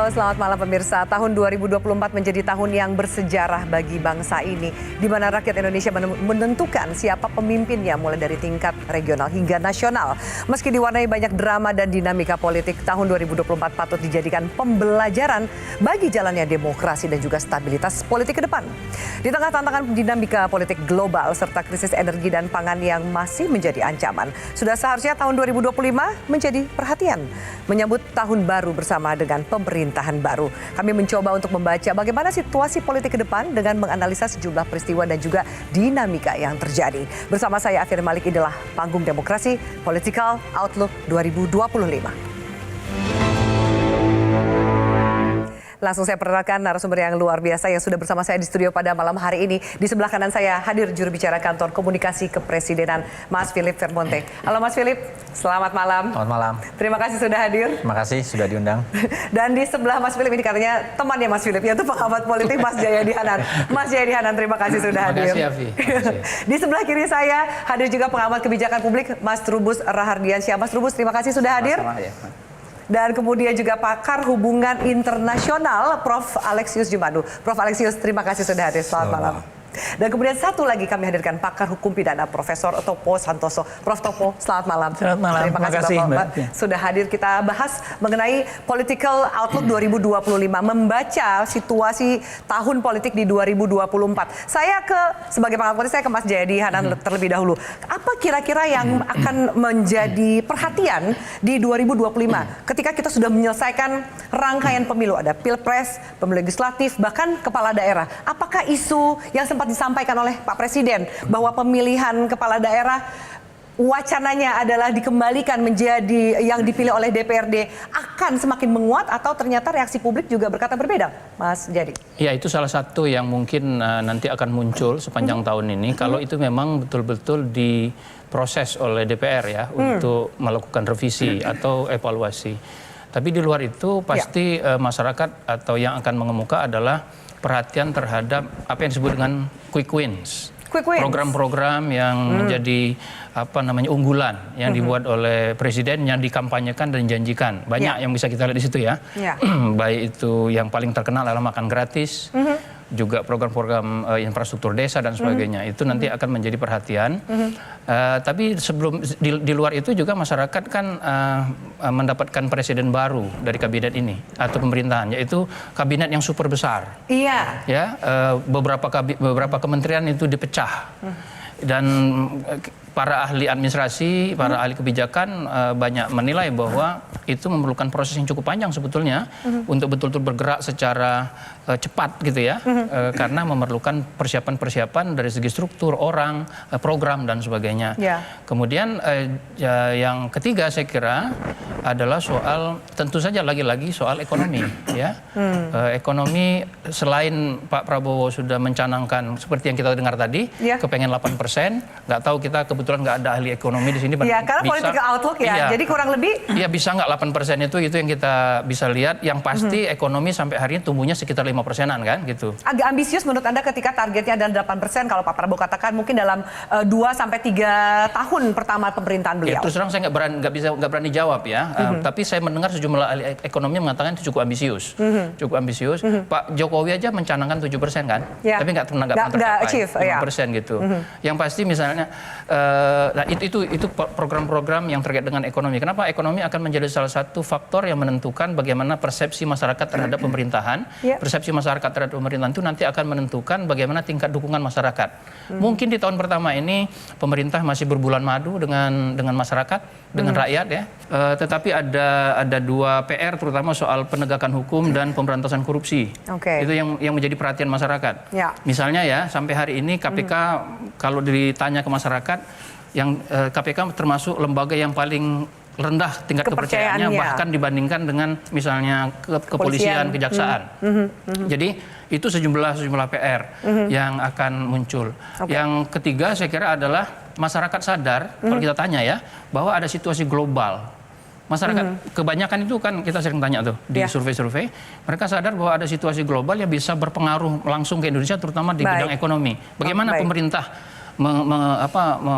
Halo, selamat malam pemirsa. Tahun 2024 menjadi tahun yang bersejarah bagi bangsa ini, di mana rakyat Indonesia menentukan siapa pemimpinnya mulai dari tingkat regional hingga nasional. Meski diwarnai banyak drama dan dinamika politik, tahun 2024 patut dijadikan pembelajaran bagi jalannya demokrasi dan juga stabilitas politik ke depan. Di tengah tantangan dinamika politik global serta krisis energi dan pangan yang masih menjadi ancaman, sudah seharusnya tahun 2025 menjadi perhatian, menyambut tahun baru bersama dengan pemerintahan baru. Kami mencoba untuk membaca bagaimana situasi politik ke depan dengan menganalisa sejumlah peristiwa dan juga dinamika yang terjadi. Bersama saya Afir Malik, inilah Panggung Demokrasi Political Outlook 2025. Langsung saya perkenalkan narasumber yang luar biasa yang sudah bersama saya di studio pada malam hari ini. Di sebelah kanan saya hadir juru bicara kantor komunikasi kepresidenan, Mas Philip Vermonte. Halo Mas Philip, selamat malam. Selamat malam. Terima kasih sudah hadir. Terima kasih sudah diundang. Dan di sebelah Mas Philip ini katanya temannya Mas Philip, yaitu pengamat politik Mas Jayadi Hanan. Mas Jayadi Hanan, terima kasih sudah hadir. Terima kasih, Afi. Di sebelah kiri saya hadir juga pengamat kebijakan publik Mas Trubus Rahardiansyah. Mas Trubus, terima kasih sudah hadir. Dan kemudian juga pakar hubungan internasional Prof. Alexius Jumadu. Prof. Alexius, terima kasih sudah hadir. Selamat malam. Dan kemudian satu lagi kami hadirkan pakar hukum pidana Profesor Topo Santoso. Prof. Topo, selamat malam. Selamat malam. Terima kasih Bapak sudah hadir. Kita bahas mengenai Political Outlook 2025, membaca situasi tahun politik di 2024. Saya sebagai pengamat politik, saya ke Mas Jayadi Hanan terlebih dahulu. Apa kira-kira yang akan menjadi perhatian di 2025 ketika kita sudah menyelesaikan rangkaian pemilu, ada Pilpres, pemilu legislatif, bahkan kepala daerah. Apakah isu yang sempat disampaikan oleh Pak Presiden bahwa pemilihan kepala daerah wacananya adalah dikembalikan menjadi yang dipilih oleh DPRD akan semakin menguat, atau ternyata reaksi publik juga berkata berbeda, Mas Jadi? Ya, itu salah satu yang mungkin nanti akan muncul sepanjang tahun ini kalau itu memang betul-betul diproses oleh DPR ya untuk melakukan revisi atau evaluasi. Tapi di luar itu pasti masyarakat atau yang akan mengemuka adalah perhatian terhadap apa yang disebut dengan quick wins. Program-program yang menjadi unggulan yang dibuat oleh Presiden, yang dikampanyekan dan dijanjikan. Banyak yang bisa kita lihat di situ ya. Baik itu yang paling terkenal adalah makan gratis, juga program-program infrastruktur desa dan sebagainya. Itu nanti akan menjadi perhatian. Tapi sebelum di luar itu juga masyarakat kan mendapatkan presiden baru dari kabinet ini atau pemerintahan, yaitu kabinet yang super besar. Iya. Ya, beberapa kementerian itu dipecah. Dan para ahli administrasi, para ahli kebijakan banyak menilai bahwa itu memerlukan proses yang cukup panjang sebetulnya untuk betul-betul bergerak secara cepat gitu ya, karena memerlukan persiapan-persiapan dari segi struktur, orang, program dan sebagainya. Kemudian yang ketiga saya kira adalah soal, tentu saja lagi-lagi soal ekonomi ya. Ekonomi, selain Pak Prabowo sudah mencanangkan seperti yang kita dengar tadi, kepengen 8%, nggak tahu kita kebetulan nggak ada ahli ekonomi di sini. Iya, karena Political Outlook ya, jadi kurang lebih. Iya, bisa nggak 8% itu yang kita bisa lihat. Yang pasti ekonomi sampai hari ini tumbuhnya sekitar 5%-an kan gitu. Agak ambisius menurut Anda ketika targetnya adalah 8%, kalau Pak Prabowo katakan mungkin dalam 2-3 tahun pertama pemerintahan beliau. Ya, terus terang saya nggak berani jawab ya. Tapi saya mendengar sejumlah ahli ekonomi mengatakan itu cukup ambisius. Cukup ambisius. Pak Jokowi aja mencanangkan 7% kan, tapi nggak tercapai 5% gitu. Yang pasti misalnya itu program-program yang terkait dengan ekonomi. Kenapa ekonomi akan menjadi salah satu faktor yang menentukan bagaimana persepsi masyarakat terhadap pemerintahan. Persepsi masyarakat terhadap pemerintahan itu nanti akan menentukan bagaimana tingkat dukungan masyarakat. Mungkin di tahun pertama ini pemerintah masih berbulan madu dengan masyarakat, dengan rakyat ya. Tetapi ada dua PR, terutama soal penegakan hukum dan pemberantasan korupsi. Itu yang menjadi perhatian masyarakat. Misalnya ya, sampai hari ini KPK kalau ditanya ke masyarakat, yang KPK termasuk lembaga yang paling rendah tingkat kepercayaannya, bahkan dibandingkan dengan misalnya kepolisian, kejaksaan. Jadi itu sejumlah PR yang akan muncul. Yang ketiga saya kira adalah masyarakat sadar, kalau kita tanya ya, bahwa ada situasi global. Masyarakat kebanyakan itu kan kita sering tanya tuh di survei-survei, mereka sadar bahwa ada situasi global yang bisa berpengaruh langsung ke Indonesia, terutama di bidang ekonomi. Bagaimana pemerintah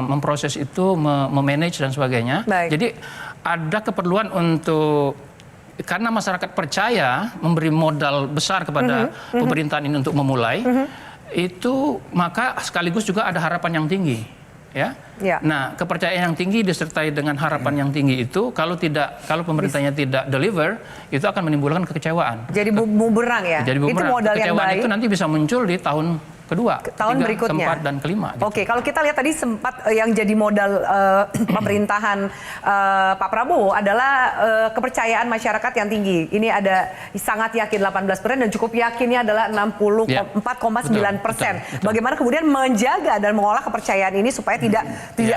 memproses itu, memanage dan sebagainya. Jadi ada keperluan untuk karena masyarakat percaya memberi modal besar kepada pemerintahan ini untuk memulai, itu maka sekaligus juga ada harapan yang tinggi, ya. Nah, kepercayaan yang tinggi disertai dengan harapan yang tinggi itu kalau pemerintahnya tidak deliver, itu akan menimbulkan kekecewaan. Jadi bumerang ya. Jadi bumerang. Itu modal yang kekecewaan baik. Itu nanti bisa muncul di tahun kedua, tahun ketiga, berikutnya. keempat, dan kelima. Gitu. Oke, kalau kita lihat tadi sempat yang jadi modal pemerintahan Pak Prabowo adalah kepercayaan masyarakat yang tinggi. Ini ada sangat yakin 18% dan cukup yakinnya adalah 64,9%. Bagaimana kemudian menjaga dan mengolah kepercayaan ini supaya tidak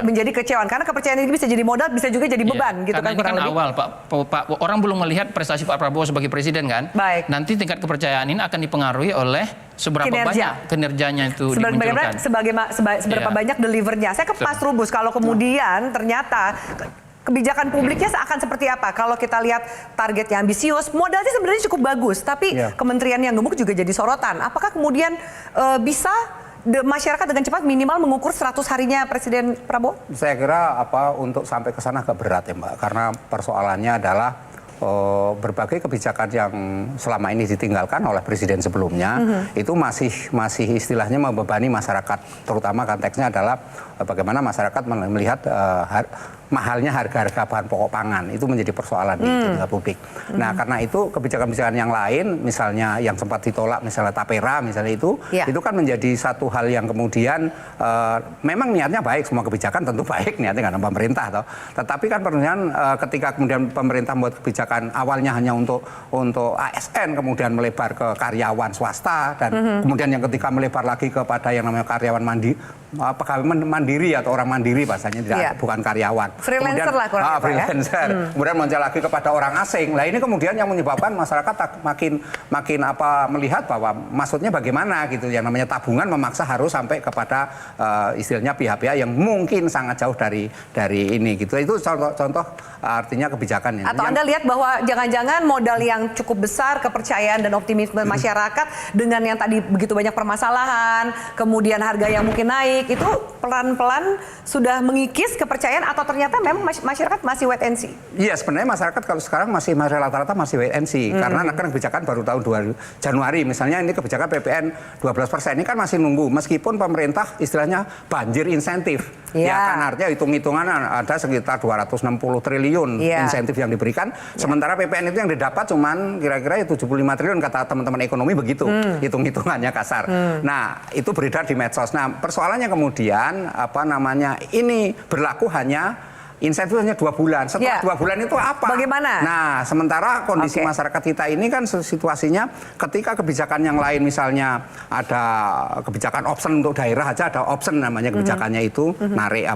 menjadi kecewaan? Karena kepercayaan ini bisa jadi modal, bisa juga jadi beban, gitu karena kan? Karena ini kan awal, Pak, orang belum melihat prestasi Pak Prabowo sebagai presiden kan. Baik. Nanti tingkat kepercayaan ini akan dipengaruhi oleh seberapa banyak kinerjanya itu dimunculkan. Seberapa banyak delivernya. Saya ke Pak Trubus, kalau kemudian ternyata kebijakan publiknya akan seperti apa? Kalau kita lihat targetnya ambisius, modalnya sebenarnya cukup bagus, tapi kementerian yang gemuk juga jadi sorotan. Apakah kemudian bisa masyarakat dengan cepat minimal mengukur 100 harinya Presiden Prabowo? Saya kira untuk sampai ke sana agak berat ya Mbak, karena persoalannya adalah berbagai kebijakan yang selama ini ditinggalkan oleh presiden sebelumnya itu masih istilahnya membebani masyarakat, terutama konteksnya adalah bagaimana masyarakat melihat mahalnya harga-harga bahan pokok pangan itu menjadi persoalan di tingkat publik. Nah, karena itu kebijakan-kebijakan yang lain, misalnya yang sempat ditolak, misalnya Tapera, misalnya itu kan menjadi satu hal yang kemudian memang niatnya baik, semua kebijakan tentu baik niatnya karena pemerintah, toh. Tetapi kan kemudian ketika kemudian pemerintah membuat kebijakan awalnya hanya untuk ASN, kemudian melebar ke karyawan swasta, dan kemudian yang ketika melebar lagi kepada yang namanya karyawan pegawai mandiri atau orang mandiri bahasanya, bukan karyawan. Freelancer kemudian, lah kurang lebih, freelancer. Kemudian muncul lagi kepada orang asing. Lah ini kemudian yang menyebabkan masyarakat makin melihat bahwa maksudnya bagaimana gitu. Yang namanya tabungan memaksa harus sampai kepada istilahnya pihak-pihak yang mungkin sangat jauh dari ini gitu. Itu contoh artinya kebijakan ini. Atau Anda lihat bahwa jangan-jangan modal yang cukup besar, kepercayaan dan optimisme masyarakat dengan yang tadi begitu banyak permasalahan, kemudian harga yang mungkin naik, itu pelan-pelan sudah mengikis kepercayaan atau ternyata memang masyarakat masih wait and see? Iya, sebenarnya masyarakat kalau sekarang masih rata-rata masih wait and see. Karena kan kebijakan baru tahun Januari. Misalnya ini kebijakan PPN 12%. Ini kan masih nunggu. Meskipun pemerintah istilahnya banjir insentif. Ya kan artinya hitung-hitungan ada sekitar 260 triliun insentif yang diberikan. Sementara PPN itu yang didapat cuman kira-kira 75 triliun kata teman-teman ekonomi begitu. Hitung-hitungannya kasar. Nah, itu beredar di medsos. Nah, persoalannya kemudian ini berlaku hanya insentif hanya 2 bulan. Setelah 2 bulan itu apa? Bagaimana? Nah, sementara kondisi masyarakat kita ini kan situasinya ketika kebijakan yang lain, misalnya ada kebijakan option untuk daerah aja, ada option namanya kebijakannya itu, narik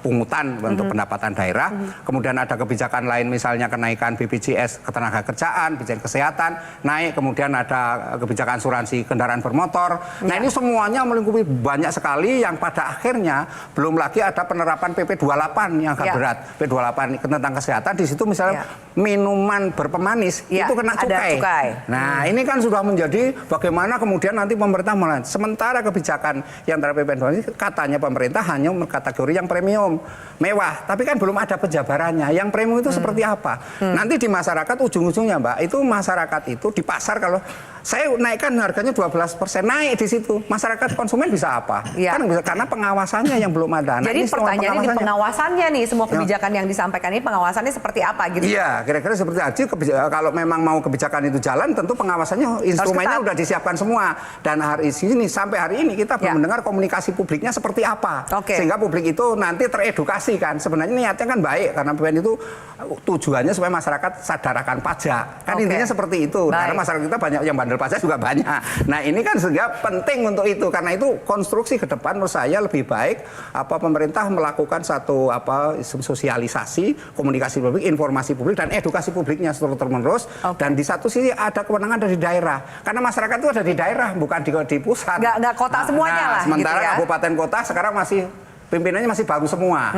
pungutan untuk pendapatan daerah. Kemudian ada kebijakan lain misalnya kenaikan BPJS ketenagakerjaan, BPJS kesehatan, naik. Kemudian ada kebijakan asuransi kendaraan bermotor. Nah, ini semuanya melingkupi banyak sekali yang pada akhirnya belum lagi ada penerapan PP 28 yang agak berat. P28 tentang kesehatan, di situ misalnya minuman berpemanis itu kena cukai. Nah, ini kan sudah menjadi bagaimana kemudian nanti pemerintah sementara kebijakan yang terhadap PPN ini katanya pemerintah hanya kategori yang premium, mewah, tapi kan belum ada penjabarannya. Yang premium itu seperti apa? Nanti di masyarakat ujung-ujungnya, Mbak, itu masyarakat itu di pasar kalau saya naikkan harganya 12%, naik di situ. Masyarakat konsumen bisa apa? Kan bisa, karena pengawasannya yang belum ada. Jadi pertanyaannya di pengawasannya nih, semua kebijakan yang disampaikan ini pengawasannya seperti apa gitu? Iya, kira-kira seperti itu. Kalau memang mau kebijakan itu jalan, tentu pengawasannya, instrumennya udah disiapkan semua. Dan sampai hari ini kita belum mendengar komunikasi publiknya seperti apa. Sehingga publik itu nanti teredukasi kan. Sebenarnya niatnya kan baik, karena PPN itu tujuannya supaya masyarakat sadar akan pajak. Kan intinya seperti itu. Karena masyarakat kita banyak yang bandel pajak juga banyak. Nah, ini kan sehingga penting untuk itu. Karena itu konstruksi ke depan menurut saya lebih baik pemerintah melakukan satu sosialisasi, komunikasi publik, informasi publik dan edukasi publiknya terus-menerus. Dan di satu sisi ada kewenangan dari daerah. Karena masyarakat itu ada di daerah, bukan di pusat. Nggak kota semuanya lah. Sementara gitu ya? kabupaten kota sekarang masih pimpinannya masih baru semua,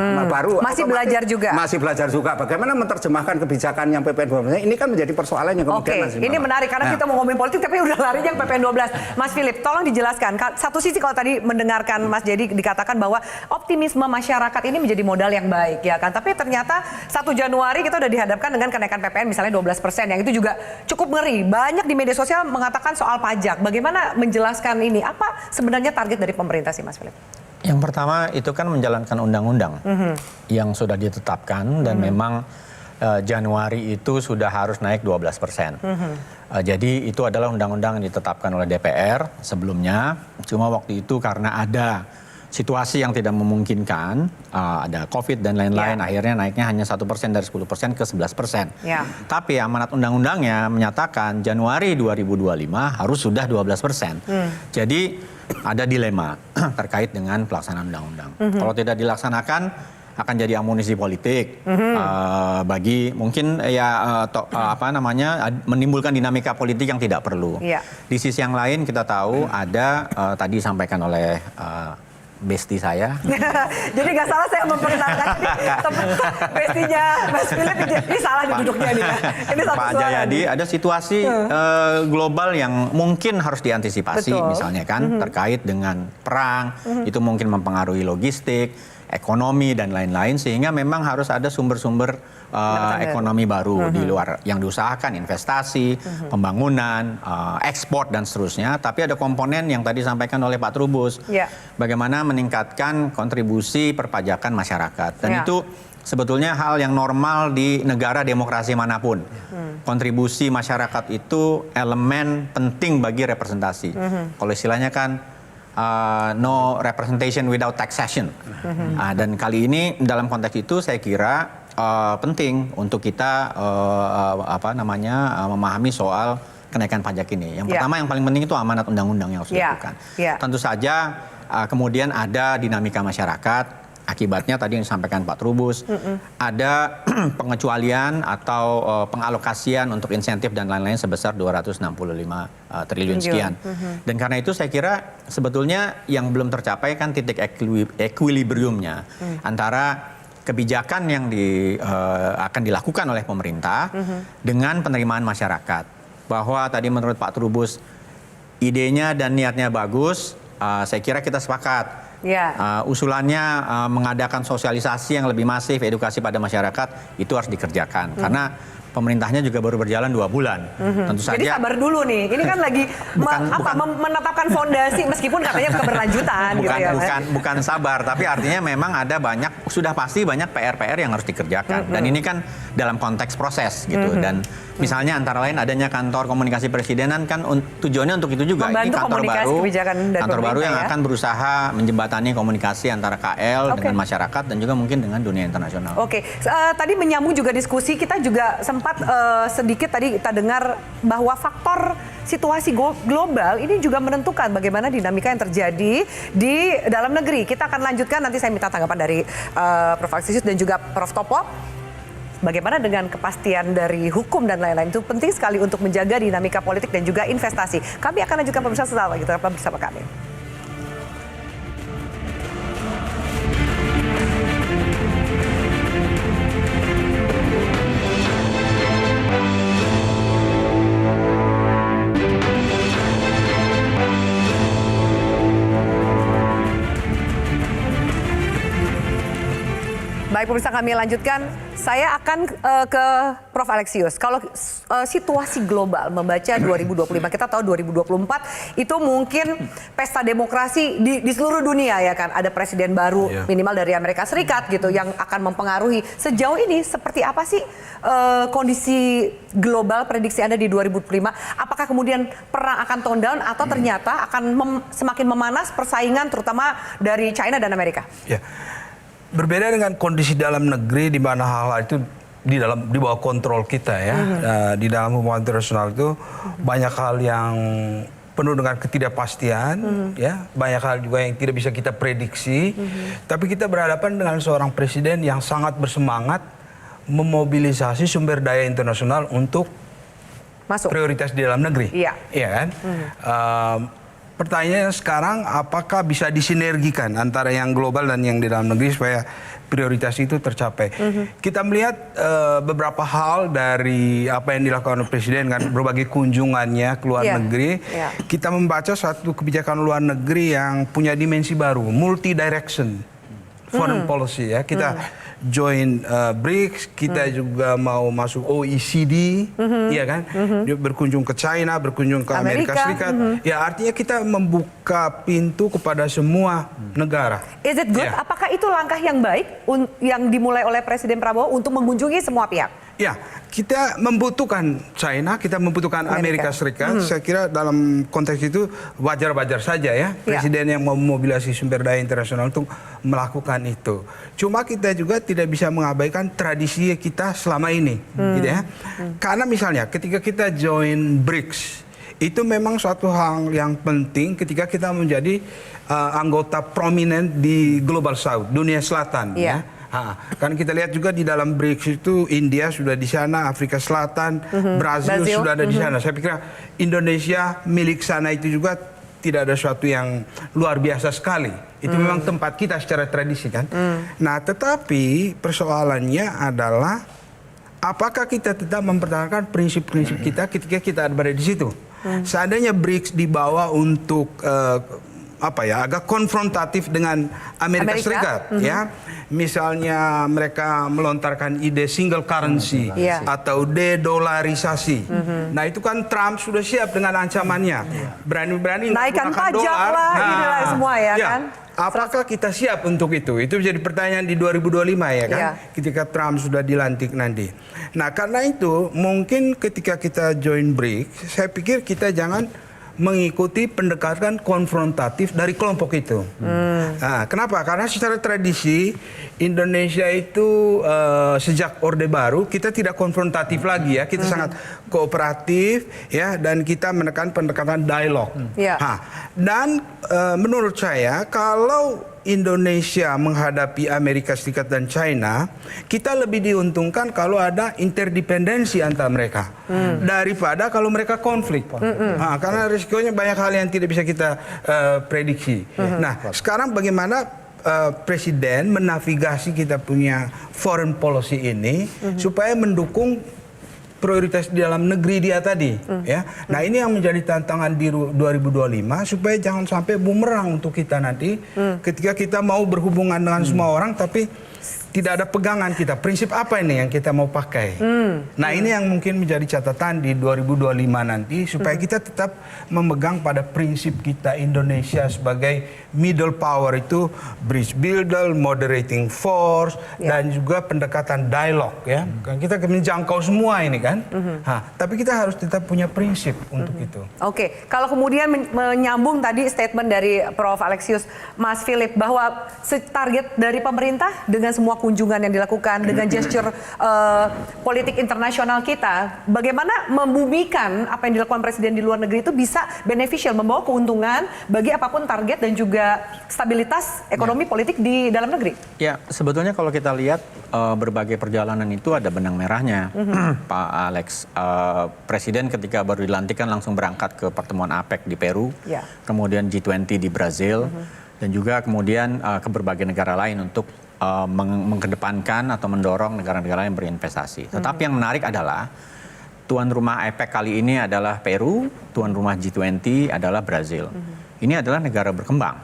Masih belajar juga. Masih belajar juga. Bagaimana menerjemahkan kebijakan yang PPN 12 ini kan menjadi persoalan yang kemudian masih ini menarik karena kita mau ngomongin politik tapi udah lari yang PPN 12. Mas Philip, tolong dijelaskan. Satu sisi kalau tadi mendengarkan Mas Jadi dikatakan bahwa optimisme masyarakat ini menjadi modal yang baik ya kan. Tapi ternyata 1 Januari kita udah dihadapkan dengan kenaikan PPN misalnya 12% yang itu juga cukup ngeri. Banyak di media sosial mengatakan soal pajak. Bagaimana menjelaskan ini? Apa sebenarnya target dari pemerintah sih Mas Philip? Yang pertama itu kan menjalankan undang-undang yang sudah ditetapkan dan memang Januari itu sudah harus naik 12%. Jadi itu adalah undang-undang yang ditetapkan oleh DPR sebelumnya. Cuma waktu itu karena ada situasi yang tidak memungkinkan, ada COVID dan lain-lain, akhirnya naiknya hanya 1% dari 10% ke 11%. Tapi amanat undang-undangnya menyatakan Januari 2025 harus sudah 12%. Jadi ada dilema terkait dengan pelaksanaan undang-undang. Kalau tidak dilaksanakan akan jadi amunisi politik bagi mungkin menimbulkan dinamika politik yang tidak perlu. Di sisi yang lain kita tahu ada tadi disampaikan oleh bestie saya. Jadi nggak salah saya memperkenalkan bestinya Mas Philip, ini salah duduknya nih. Ini satu Pak Jayadi, ada situasi global yang mungkin harus diantisipasi. Misalnya kan terkait dengan perang, itu mungkin mempengaruhi logistik, ekonomi dan lain-lain, sehingga memang harus ada sumber-sumber ekonomi baru di luar yang diusahakan, investasi, pembangunan, ekspor dan seterusnya. Tapi ada komponen yang tadi disampaikan oleh Pak Trubus, bagaimana meningkatkan kontribusi perpajakan masyarakat, dan itu sebetulnya hal yang normal di negara demokrasi manapun. Kontribusi masyarakat itu elemen penting bagi representasi. Kalau istilahnya kan no representation without taxation. Dan kali ini dalam konteks itu saya kira penting untuk kita memahami soal kenaikan pajak ini. Yang pertama yang paling penting itu amanat undang-undang yang harus dilakukan. Tentu saja kemudian ada dinamika masyarakat. Akibatnya tadi yang disampaikan Pak Trubus, ada pengecualian atau pengalokasian untuk insentif dan lain-lain sebesar 265 triliun sekian. Dan karena itu saya kira sebetulnya yang belum tercapai kan titik equilibriumnya antara kebijakan yang akan dilakukan oleh pemerintah dengan penerimaan masyarakat. Bahwa tadi menurut Pak Trubus idenya dan niatnya bagus, saya kira kita sepakat. Usulannya mengadakan sosialisasi yang lebih masif, edukasi pada masyarakat itu harus dikerjakan karena pemerintahnya juga baru berjalan 2 bulan. Tentu saja. Jadi sabar dulu nih. Ini kan lagi menetapkan fondasi meskipun katanya keberlanjutan bukan sabar, tapi artinya memang ada sudah pasti banyak PR-PR yang harus dikerjakan. Dan ini kan dalam konteks proses gitu. Dan misalnya antara lain adanya kantor komunikasi presidenan kan tujuannya untuk itu juga. Membantu Ini kantor baru yang akan berusaha menjembatani komunikasi antara KL dengan masyarakat dan juga mungkin dengan dunia internasional. Tadi menyambung juga diskusi, kita juga sempat sedikit tadi kita dengar bahwa faktor situasi global ini juga menentukan bagaimana dinamika yang terjadi di dalam negeri. Kita akan lanjutkan, nanti saya minta tanggapan dari Prof. Aksisius dan juga Prof. Topo. Bagaimana dengan kepastian dari hukum dan lain-lain, itu penting sekali untuk menjaga dinamika politik dan juga investasi. Kami akan lanjutkan pemirsa setelah lagi, tetap bersama kami. Baik pemirsa, kami lanjutkan. Saya akan ke Prof. Alexius. Kalau situasi global membaca 2025, kita tahu 2024 itu mungkin pesta demokrasi di seluruh dunia ya kan. Ada presiden baru minimal dari Amerika Serikat gitu yang akan mempengaruhi. Sejauh ini seperti apa sih kondisi global prediksi Anda di 2025? Apakah kemudian perang akan tone down atau ternyata akan semakin memanas persaingan terutama dari China dan Amerika? Berbeda dengan kondisi dalam negeri di mana hal-hal itu di bawah kontrol kita ya. Di dalam hubungan internasional itu banyak hal yang penuh dengan ketidakpastian, ya, banyak hal juga yang tidak bisa kita prediksi. Tapi kita berhadapan dengan seorang presiden yang sangat bersemangat memobilisasi sumber daya internasional untuk masuk prioritas di dalam negeri. Iya kan? pertanyaannya sekarang apakah bisa disinergikan antara yang global dan yang di dalam negeri supaya prioritas itu tercapai. Kita melihat beberapa hal dari apa yang dilakukan oleh Presiden kan, berbagai kunjungannya ke luar negeri. Kita membaca satu kebijakan luar negeri yang punya dimensi baru, multi direction foreign policy ya. Kita join BRICS, kita juga mau masuk OECD, ya kan? Dia berkunjung ke China, berkunjung ke Amerika Serikat. Ya artinya kita membuka pintu kepada semua negara. Is it good? Apakah itu langkah yang baik yang dimulai oleh Presiden Prabowo untuk mengunjungi semua pihak? Ya, kita membutuhkan China, kita membutuhkan Amerika Serikat. Saya kira dalam konteks itu wajar-wajar saja ya. Presiden yang mau memobilisasi sumber daya internasional untuk melakukan itu. Cuma kita juga tidak bisa mengabaikan tradisi kita selama ini, gitu ya. Karena misalnya ketika kita join BRICS, itu memang suatu hal yang penting ketika kita menjadi anggota prominent di Global South, dunia selatan, ya. Kan kita lihat juga di dalam BRICS itu India sudah di sana, Afrika Selatan, Brazil sudah ada di sana. Saya pikir Indonesia milik sana itu juga tidak ada sesuatu yang luar biasa sekali. Itu memang tempat kita secara tradisi kan. Nah, tetapi persoalannya adalah apakah kita tetap mempertahankan prinsip-prinsip kita ketika kita berada di situ. Seandainya BRICS dibawa untuk agak konfrontatif dengan Amerika Serikat, ya. Misalnya mereka melontarkan ide single currency atau de-dolarisasi. Nah, itu kan Trump sudah siap dengan ancamannya. Berani-berani naikkan pajak lah, inilah semua ya kan. Apakah kita siap untuk itu? Itu jadi pertanyaan di 2025 ya kan, ketika Trump sudah dilantik nanti. Nah, karena itu mungkin ketika kita join BRICS, saya pikir kita jangan mengikuti pendekatan konfrontatif dari kelompok itu. Nah, kenapa? Karena secara tradisi Indonesia itu sejak Orde Baru kita tidak konfrontatif lagi ya, kita sangat kooperatif ya, dan kita menekan pendekatan dialog. Dan menurut saya kalau Indonesia menghadapi Amerika Serikat dan China, kita lebih diuntungkan kalau ada interdependensi antara mereka daripada kalau mereka konflik. Karena risikonya banyak hal yang tidak bisa kita prediksi. Nah, sekarang bagaimana Presiden menavigasi kita punya foreign policy ini supaya mendukung prioritas di dalam negeri dia tadi, ya. Nah, ini yang menjadi tantangan di 2025 supaya jangan sampai bumerang untuk kita nanti ketika kita mau berhubungan dengan semua orang tapi tidak ada pegangan kita. Prinsip apa ini yang kita mau pakai? Nah, ini yang mungkin menjadi catatan di 2025 nanti supaya kita tetap memegang pada prinsip kita Indonesia sebagai middle power, itu bridge builder, moderating force, dan juga pendekatan dialog ya. Kan kita menjangkau semua ini kan. Tapi kita harus tetap punya prinsip untuk itu. Oke, kalau kemudian menyambung tadi statement dari Prof. Alexius, Mas Philip, bahwa target dari pemerintah dengan semua kunjungan yang dilakukan, dengan gesture politik internasional kita, bagaimana membumikan apa yang dilakukan Presiden di luar negeri itu bisa beneficial, membawa keuntungan bagi apapun target dan juga stabilitas ekonomi politik di dalam negeri? Ya, sebetulnya kalau kita lihat berbagai perjalanan itu ada benang merahnya, Pak Alex. Presiden ketika baru dilantik kan langsung berangkat ke pertemuan APEC di Peru, kemudian G20 di Brazil, dan juga kemudian ke berbagai negara lain untuk mengedepankan atau mendorong negara-negara yang berinvestasi. Tetapi yang menarik adalah tuan rumah APEC kali ini adalah Peru, tuan rumah G20 adalah Brazil. Ini adalah negara berkembang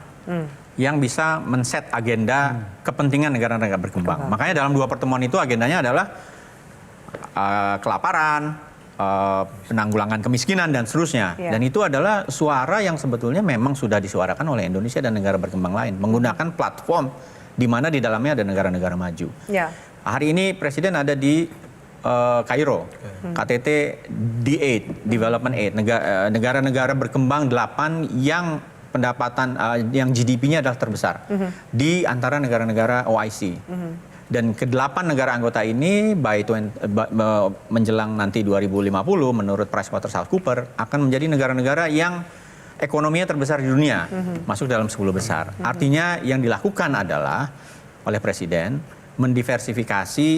yang bisa men-set agenda kepentingan negara-negara berkembang. Makanya dalam dua pertemuan itu agendanya adalah kelaparan, penanggulangan kemiskinan, dan seterusnya. Dan itu adalah suara yang sebetulnya memang sudah disuarakan oleh Indonesia dan negara berkembang lain menggunakan platform di mana di dalamnya ada negara-negara maju. Hari ini Presiden ada di Kairo, KTT D8, Development Aid, negara-negara berkembang 8 yang pendapatan yang GDP-nya adalah terbesar di antara negara-negara OIC. Dan ke-8 negara anggota ini menjelang nanti 2050 menurut PricewaterhouseCoopers akan menjadi negara-negara yang ekonominya terbesar di dunia, masuk dalam 10 besar. Artinya yang dilakukan adalah oleh Presiden mendiversifikasi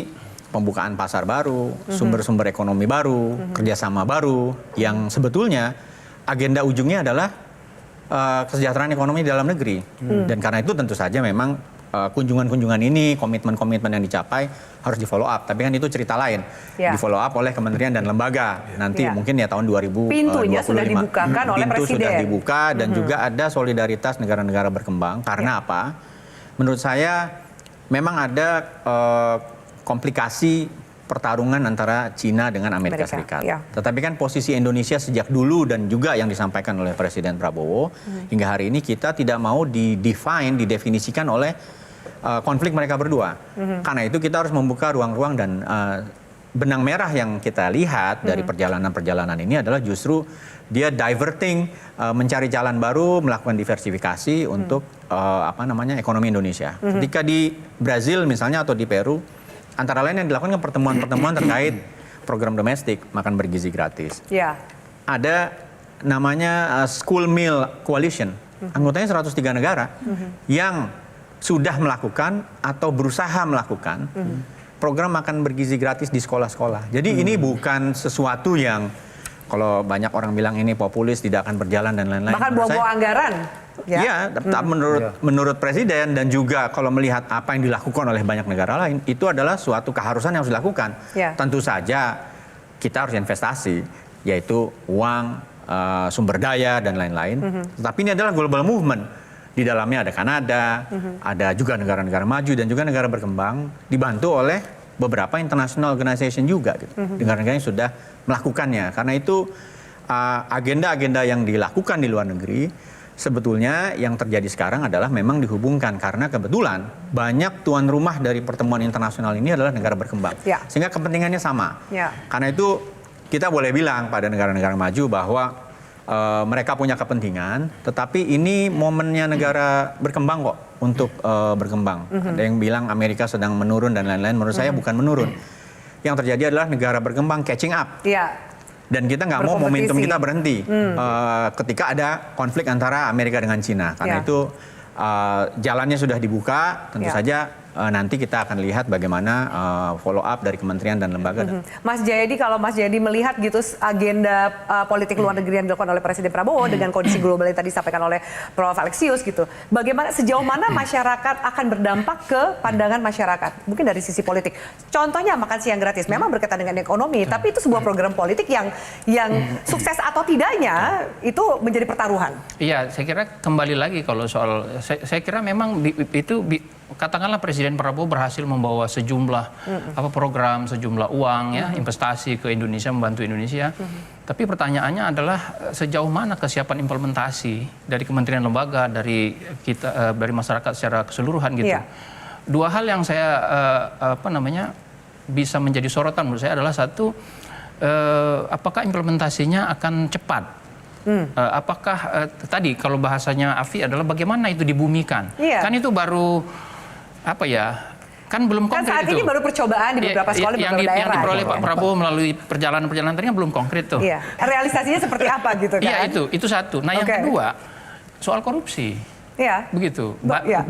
pembukaan pasar baru, sumber-sumber ekonomi baru, kerjasama baru, yang sebetulnya agenda ujungnya adalah kesejahteraan ekonomi di dalam negeri. Dan karena itu tentu saja memang kunjungan-kunjungan ini, komitmen-komitmen yang dicapai harus di follow up. Tapi kan itu cerita lain. Di follow up oleh kementerian dan lembaga. Nanti mungkin ya tahun 2025. Pintunya sudah dibukakan oleh Pintu Presiden. sudah dibuka dan juga ada solidaritas negara-negara berkembang. Karena apa? Menurut saya memang ada komplikasi pertarungan antara Cina dengan Amerika Serikat. Tetapi kan posisi Indonesia sejak dulu dan juga yang disampaikan oleh Presiden Prabowo hingga hari ini kita tidak mau didefinisikan oleh konflik mereka berdua. Karena itu kita harus membuka ruang-ruang dan benang merah yang kita lihat dari perjalanan-perjalanan ini adalah justru dia diverting, mencari jalan baru, melakukan diversifikasi untuk ekonomi Indonesia. Ketika di Brazil misalnya atau di Peru, antara lain yang dilakukan pertemuan-pertemuan terkait program domestik, makan bergizi gratis. Ada namanya School Meal Coalition, anggotanya 103 negara yang sudah melakukan atau berusaha melakukan program makan bergizi gratis di sekolah-sekolah. Jadi ini bukan sesuatu yang kalau banyak orang bilang ini populis, tidak akan berjalan dan lain-lain. Bahkan buang-buang anggaran. Iya, menurut Presiden dan juga kalau melihat apa yang dilakukan oleh banyak negara lain, itu adalah suatu keharusan yang harus dilakukan. Tentu saja kita harus investasi, yaitu uang, sumber daya dan lain-lain. Tetapi ini adalah global movement. Di dalamnya ada Kanada, ada juga negara-negara maju dan juga negara berkembang, dibantu oleh beberapa international organization juga, negara-negara yang sudah melakukannya. Karena itu agenda-agenda yang dilakukan di luar negeri sebetulnya yang terjadi sekarang adalah memang dihubungkan karena kebetulan banyak tuan rumah dari pertemuan internasional ini adalah negara berkembang. Sehingga kepentingannya sama. Karena itu kita boleh bilang pada negara-negara maju bahwa mereka punya kepentingan, tetapi ini momennya negara berkembang kok untuk berkembang. Ada yang bilang Amerika sedang menurun dan lain-lain, menurut saya bukan menurun. Yang terjadi adalah negara berkembang catching up. Dan kita nggak mau momentum kita berhenti ketika ada konflik antara Amerika dengan Cina. Karena itu jalannya sudah dibuka, tentu saja nanti kita akan lihat bagaimana follow up dari kementerian dan lembaga. Mas Jayadi, kalau Mas Jayadi melihat gitu agenda politik luar negeri yang dilakukan oleh Presiden Prabowo dengan kondisi global yang tadi disampaikan oleh Prof. Alexius gitu, bagaimana sejauh mana masyarakat akan berdampak ke pandangan masyarakat? Mungkin dari sisi politik. Contohnya makan siang gratis, memang berkaitan dengan ekonomi, tapi itu sebuah program politik yang sukses atau tidaknya itu menjadi pertaruhan. Iya, saya kira kembali lagi kalau soal, saya kira memang katakanlah Presiden Prabowo berhasil membawa sejumlah program, sejumlah uang ya, investasi ke Indonesia, membantu Indonesia. Tapi pertanyaannya adalah sejauh mana kesiapan implementasi dari kementerian lembaga, dari kita, dari masyarakat secara keseluruhan gitu. Dua hal yang saya bisa menjadi sorotan menurut saya adalah satu, apakah implementasinya akan cepat? Apakah tadi kalau bahasanya Afi adalah bagaimana itu dibumikan? Kan itu baru kan belum konkret. Kan saat ini baru percobaan di beberapa sekolah, di beberapa daerah. Yang diperoleh Pak Prabowo melalui perjalanan-perjalanan tadi kan belum konkret tuh. Realisasinya seperti apa gitu kan? Iya, itu satu. Nah yang kedua, soal korupsi. Begitu.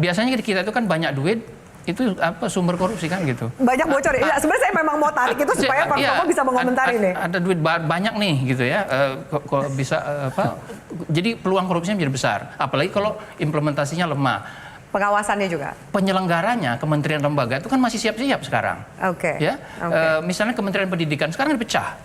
Biasanya kita itu kan banyak duit, itu sumber korupsi kan gitu. Banyak bocor. Sebenarnya saya memang mau tarik itu supaya Pak Prabowo bisa mengomentari nih. Ada duit banyak nih gitu ya. Kok bisa jadi peluang korupsinya menjadi besar. Apalagi kalau implementasinya lemah. Pengawasannya juga. Penyelenggaranya kementerian lembaga itu kan masih siap-siap sekarang. Misalnya Kementerian Pendidikan sekarang dipecah.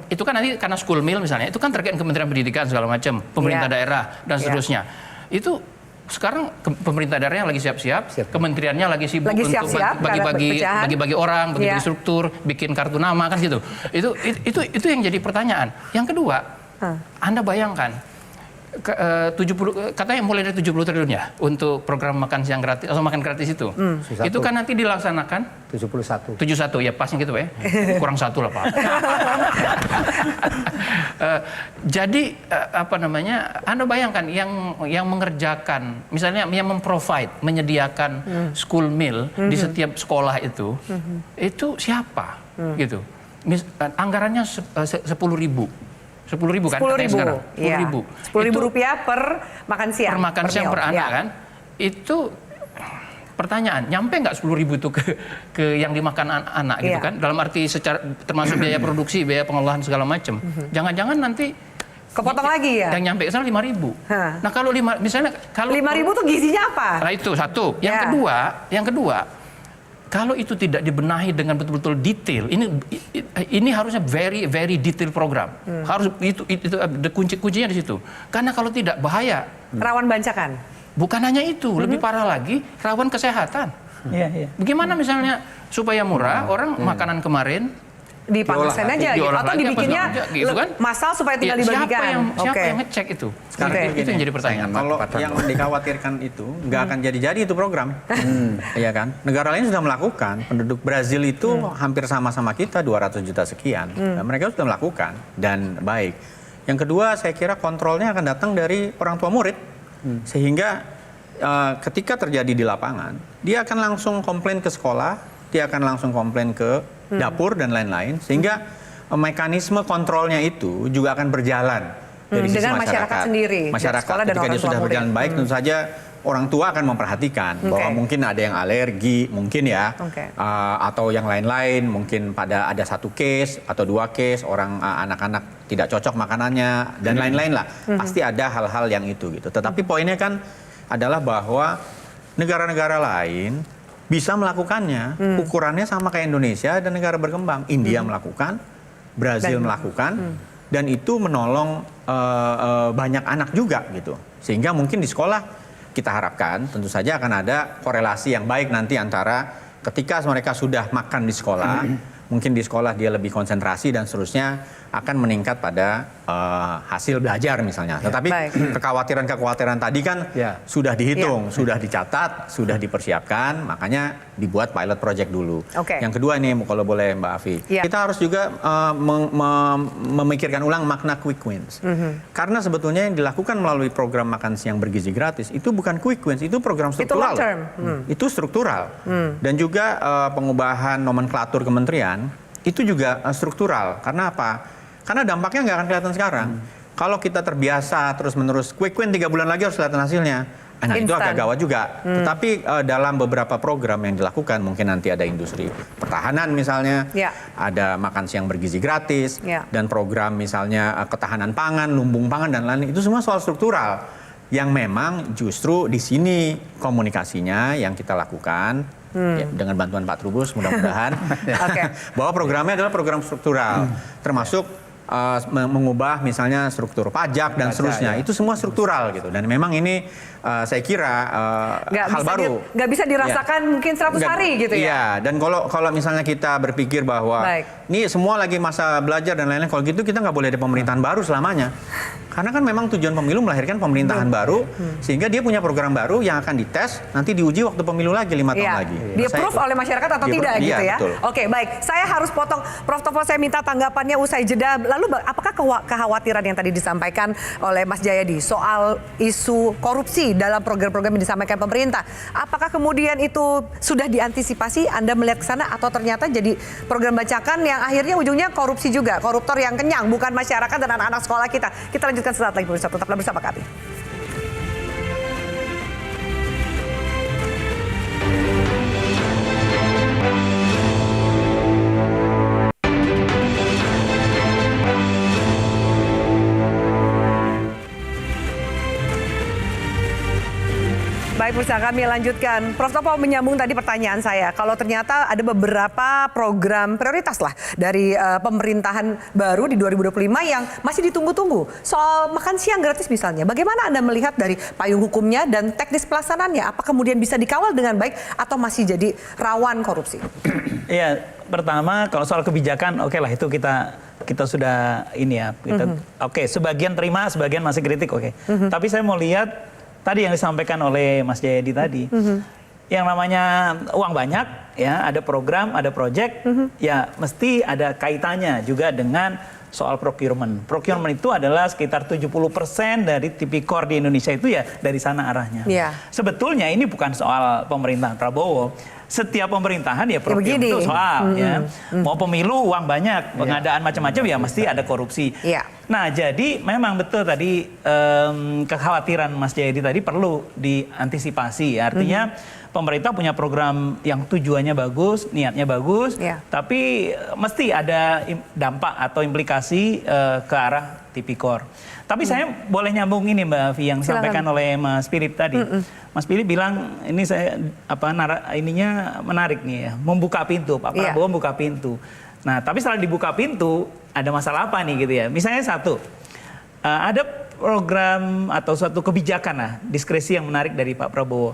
Itu kan nanti karena school meal misalnya, itu kan terkait Kementerian Pendidikan segala macam, pemerintah daerah dan seterusnya. Itu sekarang pemerintah daerahnya lagi siap-siap, kementeriannya lagi sibuk untuk bagi-bagi orang, bagi-bagi struktur, bikin kartu nama kan gitu. Itu yang jadi pertanyaan. Yang kedua, Anda bayangkan katanya mulai dari 70 triliun ya untuk program makan siang gratis atau makan gratis itu. Itu kan nanti dilaksanakan 71 ya, pasnya gitu ya. Kurang satu lah Pak. Jadi Anda bayangkan yang mengerjakan, misalnya yang menyediakan school meal di setiap sekolah itu siapa gitu. Anggarannya 10.000 kan? 10.000 rupiah per makan siang. Per makan siang per anak kan? Itu pertanyaan, nyampe nggak 10.000 itu ke yang dimakan anak gitu kan? Dalam arti secara termasuk biaya produksi, biaya pengolahan segala macam. Jangan-jangan nanti Kepotong lagi ya? Yang nyampe ke sana 5.000. Nah kalau misalnya kalau 5.000 tuh gizinya apa? Nah itu satu. Yang kedua, kalau itu tidak dibenahi dengan betul-betul detail, ini harusnya very very detail program. Harus itu kuncinya di situ. Karena kalau tidak bahaya. Rawan bancakan. Bukan hanya itu, lebih parah lagi rawan kesehatan. Bagaimana misalnya supaya murah orang makanan kemarin dipanasin aja gitu. Atau dibikinnya gitu kan? Massal supaya tinggal dibagikan. Siapa yang ngecek itu? Sekarang itu yang jadi pertanyaan. Kalau yang dikhawatirkan itu nggak akan jadi itu program, iya kan? Negara lain sudah melakukan. Penduduk Brazil itu hampir sama-sama kita 200 juta sekian. Mereka sudah melakukan dan baik. Yang kedua, saya kira kontrolnya akan datang dari orang tua murid, sehingga ketika terjadi di lapangan, dia akan langsung komplain ke sekolah, dia akan langsung komplain ke dapur dan lain-lain, sehingga mekanisme kontrolnya itu juga akan berjalan dari sisi masyarakat sendiri. Masyarakat ketika dia sudah berjalan baik, tentu saja orang tua akan memperhatikan bahwa mungkin ada yang alergi, mungkin ya, atau yang lain-lain, mungkin ada satu case atau 2 case orang anak-anak tidak cocok makanannya dan lain-lain lah. Pasti ada hal-hal yang itu gitu. Tetapi poinnya kan adalah bahwa negara-negara lain bisa melakukannya, ukurannya sama kayak Indonesia dan negara berkembang. India melakukan, Brazil melakukan, dan itu menolong banyak anak juga gitu. Sehingga mungkin di sekolah kita harapkan tentu saja akan ada korelasi yang baik nanti antara ketika mereka sudah makan di sekolah, mungkin di sekolah dia lebih konsentrasi dan seterusnya akan meningkat pada hasil belajar misalnya. Tetapi kekhawatiran-kekhawatiran tadi kan sudah dihitung, sudah dicatat, sudah dipersiapkan, makanya dibuat pilot project dulu. Yang kedua ini kalau boleh Mbak Afi, kita harus juga memikirkan ulang makna quick wins. Karena sebetulnya yang dilakukan melalui program makan siang bergizi gratis itu bukan quick wins, itu program struktural. Itu struktural. Dan juga pengubahan nomenklatur kementerian itu juga struktural. Karena apa? Karena dampaknya nggak akan kelihatan sekarang. Kalau kita terbiasa terus-menerus quick win 3 bulan lagi harus kelihatan hasilnya. Nah itu agak gawat juga. Tetapi dalam beberapa program yang dilakukan, mungkin nanti ada industri pertahanan misalnya, ada makan siang bergizi gratis, dan program misalnya ketahanan pangan, lumbung pangan dan lain-lain, itu semua soal struktural. Yang memang justru di sini komunikasinya yang kita lakukan, dengan bantuan Pak Trubus mudah-mudahan, bahwa programnya adalah program struktural, termasuk mengubah misalnya struktur pajak dan seterusnya. Itu semua struktural gitu. Dan memang ini saya kira hal baru. Nggak bisa dirasakan mungkin 100 hari gitu ya. Iya, dan kalau misalnya kita berpikir bahwa ini semua lagi masa belajar dan lain-lain, kalau gitu kita nggak boleh ada pemerintahan baru selamanya. Karena kan memang tujuan pemilu melahirkan pemerintahan baru, sehingga dia punya program baru yang akan dites, nanti diuji waktu pemilu lagi 5 tahun lagi. Di-approve oleh masyarakat atau tidak gitu ya? Betul. Oke, baik. Saya harus potong. Prof. Topo, saya minta tanggapannya usai jeda. Lalu apakah kekhawatiran yang tadi disampaikan oleh Mas Jayadi soal isu korupsi dalam program-program yang disampaikan pemerintah, apakah kemudian itu sudah diantisipasi? Anda melihat ke sana atau ternyata jadi program bacakan yang akhirnya ujungnya korupsi juga, koruptor yang kenyang, bukan masyarakat dan anak-anak sekolah kita. Kita lanjutkan sesaat lagi pemirsa, tetaplah bersama kami. Baik, pemirsa, kami lanjutkan. Prof. Topo menyambung tadi pertanyaan saya. Kalau ternyata ada beberapa program prioritas lah dari pemerintahan baru di 2025 yang masih ditunggu-tunggu. Soal makan siang gratis misalnya. Bagaimana Anda melihat dari payung hukumnya dan teknis pelaksanaannya? Apa kemudian bisa dikawal dengan baik atau masih jadi rawan korupsi? Iya, pertama kalau soal kebijakan, oke lah itu kita sudah ini ya. Oke, sebagian terima, sebagian masih kritik, oke. Tapi saya mau lihat tadi yang disampaikan oleh Mas Jayadi tadi, yang namanya uang banyak, ya ada program, ada project, ya mesti ada kaitannya juga dengan soal procurement. Procurement itu adalah sekitar 70% dari tipikor di Indonesia itu ya dari sana arahnya. Sebetulnya ini bukan soal pemerintahan Prabowo. setiap pemerintahan ya problem begini. itu soal ya. Mau pemilu uang banyak, pengadaan macam-macam ya mesti ada korupsi. Iya. Nah, jadi memang betul tadi kekhawatiran Mas Jayadi tadi perlu diantisipasi. Artinya pemerintah punya program yang tujuannya bagus, niatnya bagus, tapi mesti ada dampak atau implikasi ke arah tipikor. Tapi saya boleh nyambung ini Mbak Afi yang disampaikan oleh Mas Philip tadi. Mas Philip bilang ini saya ininya menarik nih ya, membuka pintu. Pak Prabowo membuka pintu. Nah, tapi setelah dibuka pintu ada masalah apa nih gitu ya? Misalnya satu, ada program atau suatu kebijakan lah, diskresi yang menarik dari Pak Prabowo,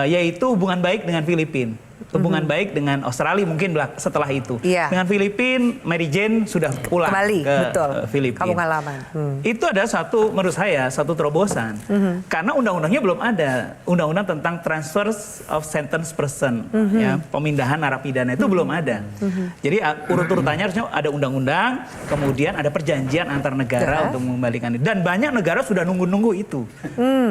yaitu hubungan baik dengan Filipina. Hubungan baik dengan Australia mungkin setelah itu. Dengan Filipina, Mary Jane sudah pulang kembali, ke Filipina. Kampung halaman. Itu ada menurut saya satu terobosan. Karena undang-undangnya belum ada. Undang-undang tentang transfer of sentence person, ya, pemindahan narapidana itu belum ada. Jadi urut-urutannya harusnya ada undang-undang, kemudian ada perjanjian antar negara untuk mengembalikan itu. Dan banyak negara sudah nunggu-nunggu itu.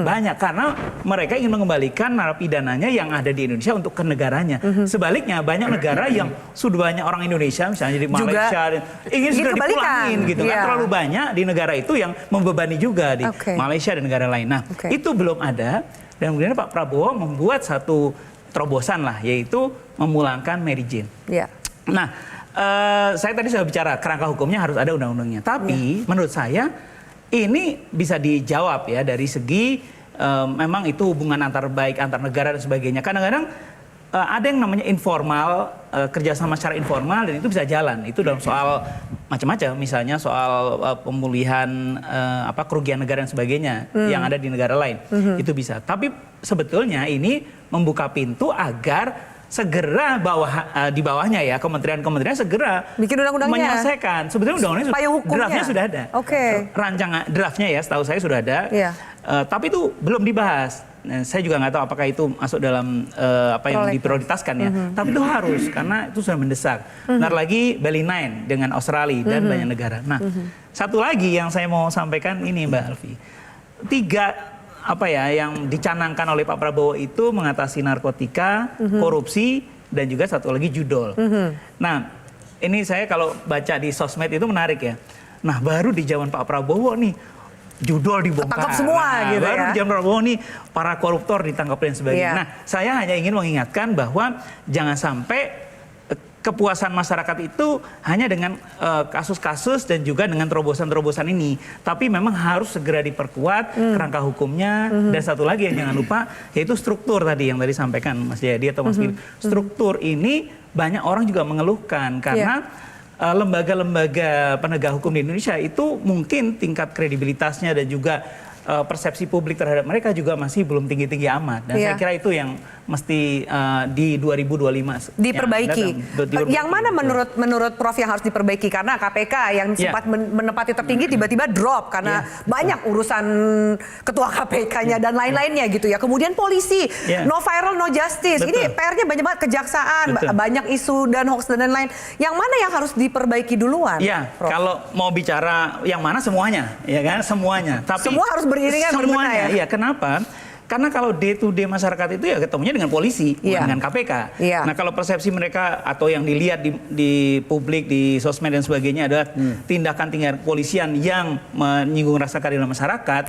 Banyak karena mereka ingin mengembalikan narapidananya yang ada di Indonesia untuk ke negaranya. Sebaliknya banyak negara yang sudah banyak orang Indonesia misalnya di Malaysia ingin sudah dipulangin gitu kan, terlalu banyak di negara itu yang membebani juga di Malaysia dan negara lain. Nah, itu belum ada dan kemudian Pak Prabowo membuat satu terobosan lah, yaitu memulangkan Mary Jane. Nah, saya tadi sudah bicara kerangka hukumnya harus ada undang-undangnya. Tapi menurut saya ini bisa dijawab ya dari segi memang itu hubungan antar negara dan sebagainya. Kadang-kadang ada yang namanya informal, kerjasama secara informal dan itu bisa jalan. Itu dalam soal macam-macam, misalnya soal pemulihan kerugian negara dan sebagainya yang ada di negara lain. Itu bisa. Tapi sebetulnya ini membuka pintu agar segera di bawahnya ya kementerian-kementerian segera bikin undang-undangnya, menyelesaikan. Sebetulnya undang-undangnya draftnya sudah ada. Rancangan draftnya ya setahu saya sudah ada. Tapi itu belum dibahas. Nah, saya juga nggak tahu apakah itu masuk dalam apa yang diprioritaskan ya. Tapi itu harus karena itu sudah mendesak. Bentar lagi Bali 9 dengan Australia dan banyak negara. Nah, satu lagi yang saya mau sampaikan ini Mbak Alfi. 3 yang dicanangkan oleh Pak Prabowo itu mengatasi narkotika, korupsi dan juga satu lagi judol. Nah, ini saya kalau baca di sosmed itu menarik ya. Nah, baru di zaman Pak Prabowo nih judol dibongkar. Tangkap semua gitu baru ya. di zaman Prabowo nih para koruptor ditangkap dan sebagainya. Nah, saya hanya ingin mengingatkan bahwa jangan sampai kepuasan masyarakat itu hanya dengan kasus-kasus dan juga dengan terobosan-terobosan ini. Tapi memang harus segera diperkuat kerangka hukumnya. Dan satu lagi yang jangan lupa yaitu struktur tadi yang tadi sampaikan Mas Jayadi atau Mas Philip. Struktur ini banyak orang juga mengeluhkan karena lembaga-lembaga penegak hukum di Indonesia itu mungkin tingkat kredibilitasnya dan juga persepsi publik terhadap mereka juga masih belum tinggi-tinggi amat. Dan saya kira itu yang mesti di 2025 diperbaiki. Yang mana menurut Prof yang harus diperbaiki? Karena KPK yang sempat menempati tertinggi tiba-tiba drop karena banyak urusan ketua KPK-nya dan lain-lainnya gitu ya. Kemudian polisi, no viral, no justice. Ini PR-nya banyak banget, kejaksaan, banyak isu dan hoax dan lain-lain. Yang mana yang harus diperbaiki duluan? Prof? Kalau mau bicara yang mana semuanya, ya kan? Semuanya. Tapi semua harus beriringan semuanya. Iya, kenapa? Karena kalau day to day masyarakat itu ya ketemunya dengan polisi, bukan dengan KPK. Nah, kalau persepsi mereka atau yang dilihat di publik, di sosmed dan sebagainya adalah tindakan kepolisian yang menyinggung rasa keadilan masyarakat,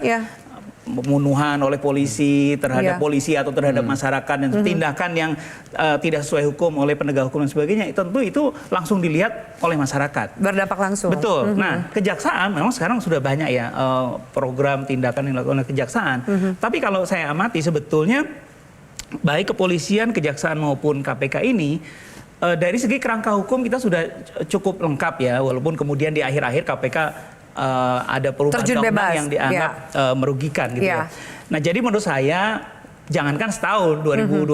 pembunuhan oleh polisi terhadap polisi atau terhadap masyarakat dan tindakan yang tidak sesuai hukum oleh penegak hukum dan sebagainya, tentu itu langsung dilihat oleh masyarakat. Berdampak langsung. Betul. Nah, kejaksaan memang sekarang sudah banyak ya program tindakan yang dilakukan oleh kejaksaan. Tapi kalau saya amati sebetulnya baik kepolisian, kejaksaan maupun KPK ini dari segi kerangka hukum kita sudah cukup lengkap ya, walaupun kemudian di akhir-akhir KPK ada perubahan undang-undang yang dianggap merugikan gitu ya. Nah, jadi menurut saya jangankan setahun 2025,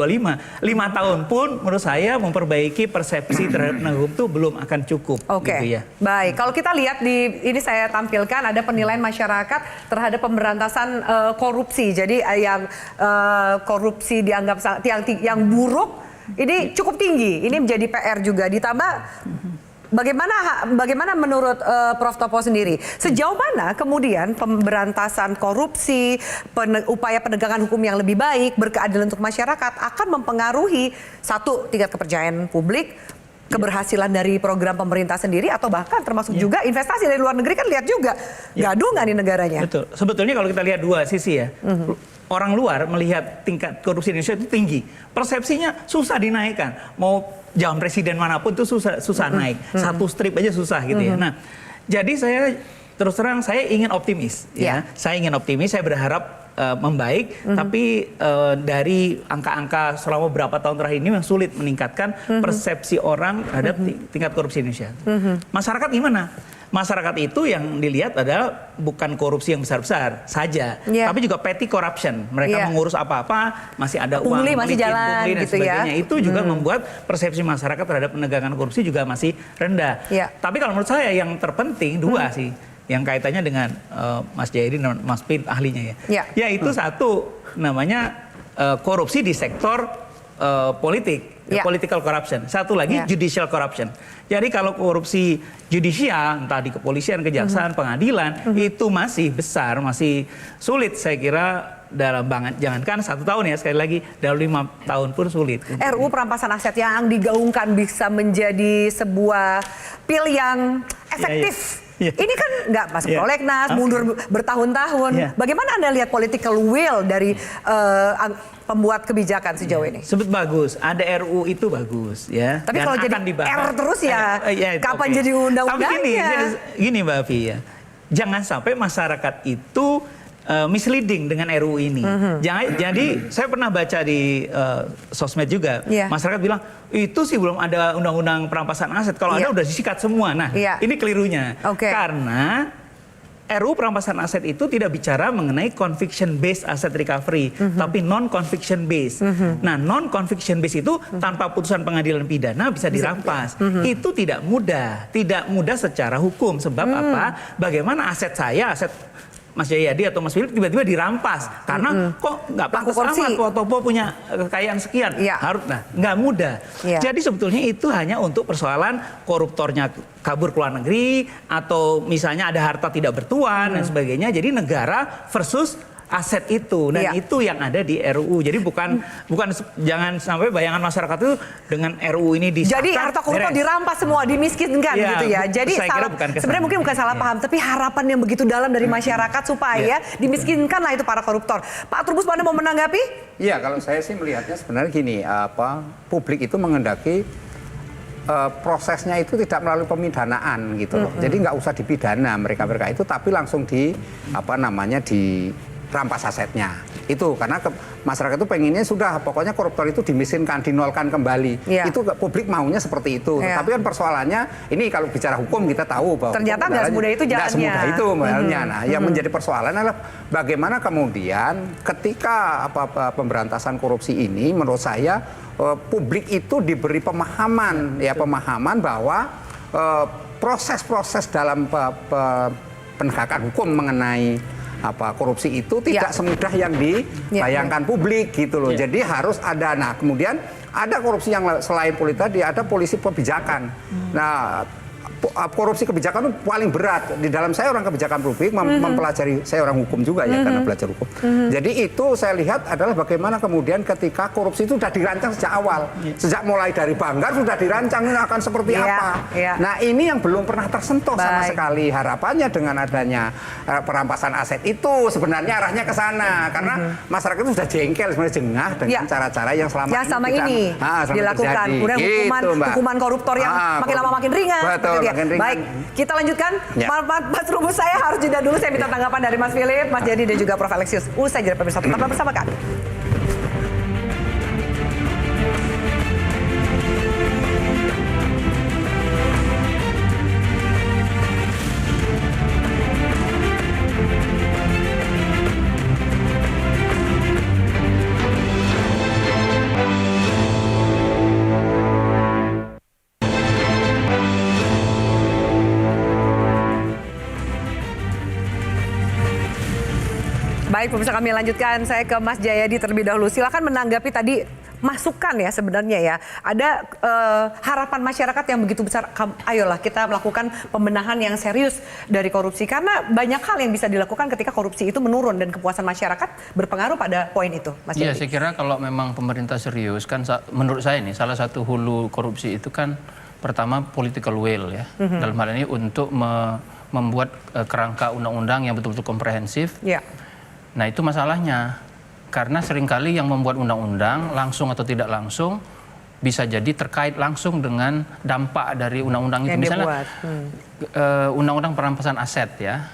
5 tahun pun menurut saya memperbaiki persepsi terhadap penegak hukum itu belum akan cukup. Gitu ya. Baik, kalau kita lihat ini saya tampilkan ada penilaian masyarakat terhadap pemberantasan korupsi. Jadi yang korupsi dianggap yang buruk ini cukup tinggi. Ini menjadi PR juga, ditambah Bagaimana menurut Prof. Topo sendiri? Sejauh mana kemudian pemberantasan korupsi, upaya penegakan hukum yang lebih baik, berkeadilan untuk masyarakat akan mempengaruhi satu, tingkat kepercayaan publik, keberhasilan dari program pemerintah sendiri, atau bahkan termasuk juga investasi dari luar negeri, kan lihat juga gaduh nggak nih negaranya? Betul. Sebetulnya kalau kita lihat dua sisi ya. Orang luar melihat tingkat korupsi Indonesia itu tinggi. Persepsinya susah dinaikkan. Mau jalan presiden manapun itu susah naik. Satu strip aja susah gitu ya. Nah, jadi saya terus terang saya ingin optimis ya. Saya ingin optimis, saya berharap membaik, tapi dari angka-angka selama beberapa tahun terakhir ini yang sulit meningkatkan persepsi orang terhadap tingkat korupsi Indonesia. Masyarakat gimana? Masyarakat itu yang dilihat adalah bukan korupsi yang besar-besar saja, tapi juga petty corruption. Mereka mengurus apa-apa, masih ada uang, pungli masih jalan pungli dan gitu sebagainya. Itu juga membuat persepsi masyarakat terhadap penegakan korupsi juga masih rendah. Tapi kalau menurut saya yang terpenting dua sih, yang kaitannya dengan Mas Jayadi dan Mas Pin ahlinya ya. Yaitu satu namanya korupsi di sektor politik. Political corruption. Satu lagi judicial corruption. Jadi kalau korupsi judicial, entah di kepolisian, kejaksaan, pengadilan, itu masih besar, masih sulit saya kira dalam jangankan 1 tahun ya, sekali lagi dalam 5 tahun pun sulit. RUU perampasan aset yang digaungkan bisa menjadi sebuah pil yang efektif. Ini kan nggak masuk prolegnas, mundur bertahun-tahun. Bagaimana Anda lihat political will dari pembuat kebijakan sejauh ini? Sebut bagus, ada RUU itu bagus ya. Tapi kalau jadi R terus ya, kapan jadi undang-undangnya? Tapi gini Mbak Afi ya, jangan sampai masyarakat itu misleading dengan RUU ini. Jadi saya pernah baca di sosmed juga, masyarakat bilang itu sih belum ada undang-undang perampasan aset. Kalau ada udah disikat semua. Nah, ini kelirunya. Karena RUU perampasan aset itu tidak bicara mengenai conviction based asset recovery, tapi non conviction based. Nah, non conviction based itu tanpa putusan pengadilan pidana bisa dirampas. Itu tidak mudah secara hukum. Sebab apa? Bagaimana aset saya, aset Mas Jayadi atau Mas Philip tiba-tiba dirampas karena kok nggak pantas amat Pak Topo punya kekayaan sekian, harus nggak mudah. Jadi sebetulnya itu hanya untuk persoalan koruptornya kabur ke luar negeri atau misalnya ada harta tidak bertuan dan sebagainya. Jadi negara versus aset itu, dan itu yang ada di RUU. Jadi bukan jangan sampai bayangan masyarakat itu dengan RUU ini disahkan. Jadi harta koruptor dirampas semua, dimiskinkan gitu ya. Jadi sebenarnya mungkin bukan salah paham, tapi harapan yang begitu dalam dari masyarakat supaya dimiskinkanlah itu para koruptor. Pak Trubus, Anda mau menanggapi? Iya, kalau saya sih melihatnya sebenarnya gini, publik itu menghendaki prosesnya itu tidak melalui pemidanaan gitu loh. Jadi nggak usah dipidana mereka itu, tapi langsung rampas asetnya itu, karena masyarakat itu pengennya sudah pokoknya koruptor itu dimiskinkan, dinolkan kembali. Itu publik maunya seperti itu. Tapi kan persoalannya ini kalau bicara hukum kita tahu bahwa ternyata nggak semudah itu jalannya. Nggak semudah itu modelnya. Nah, yang menjadi persoalan adalah bagaimana kemudian ketika pemberantasan korupsi ini, menurut saya publik itu diberi pemahaman bahwa proses-proses dalam penegakan hukum mengenai korupsi itu tidak semudah yang dibayangkan publik gitu loh. Jadi harus ada. Nah, kemudian ada korupsi yang selain politik tadi, ada polisi kebijakan. Nah, korupsi kebijakan itu paling berat. Di dalam saya orang kebijakan publik mempelajari, saya orang hukum juga ya karena belajar hukum. Jadi itu saya lihat adalah bagaimana kemudian ketika korupsi itu sudah dirancang sejak awal. Sejak mulai dari Banggar sudah dirancang ini akan seperti apa. Nah, ini yang belum pernah tersentuh sama sekali. Harapannya dengan adanya perampasan aset itu sebenarnya arahnya ke sana. Karena masyarakat itu sudah jengkel, sebenarnya jengah dengan cara-cara yang selama ini dilakukan. Kemudian hukuman koruptor yang makin lama makin ringan. Betul. Baik, kita lanjutkan. Mas Trubus, saya harus jeda dulu. Saya minta tanggapan dari Mas Philip, Mas Jayadi dan juga Prof. Alexius. Usai jeda pemirsa, tetaplah bersama kami. Baik, pemirsa, kami lanjutkan. Saya ke Mas Jayadi terlebih dahulu. Silakan menanggapi tadi masukan ya sebenarnya ya. Ada harapan masyarakat yang begitu besar, ayolah kita melakukan pembenahan yang serius dari korupsi. Karena banyak hal yang bisa dilakukan ketika korupsi itu menurun dan kepuasan masyarakat berpengaruh pada poin itu, Mas Iya, Jody. saya kira kalau memang pemerintah serius, kan menurut saya nih salah satu hulu korupsi itu kan pertama political will ya. Dalam hal ini untuk membuat kerangka undang-undang yang betul-betul komprehensif. Ya. Nah itu masalahnya. Karena seringkali yang membuat undang-undang langsung atau tidak langsung bisa jadi terkait langsung dengan dampak dari undang-undang itu. Misalnya undang-undang perampasan aset ya,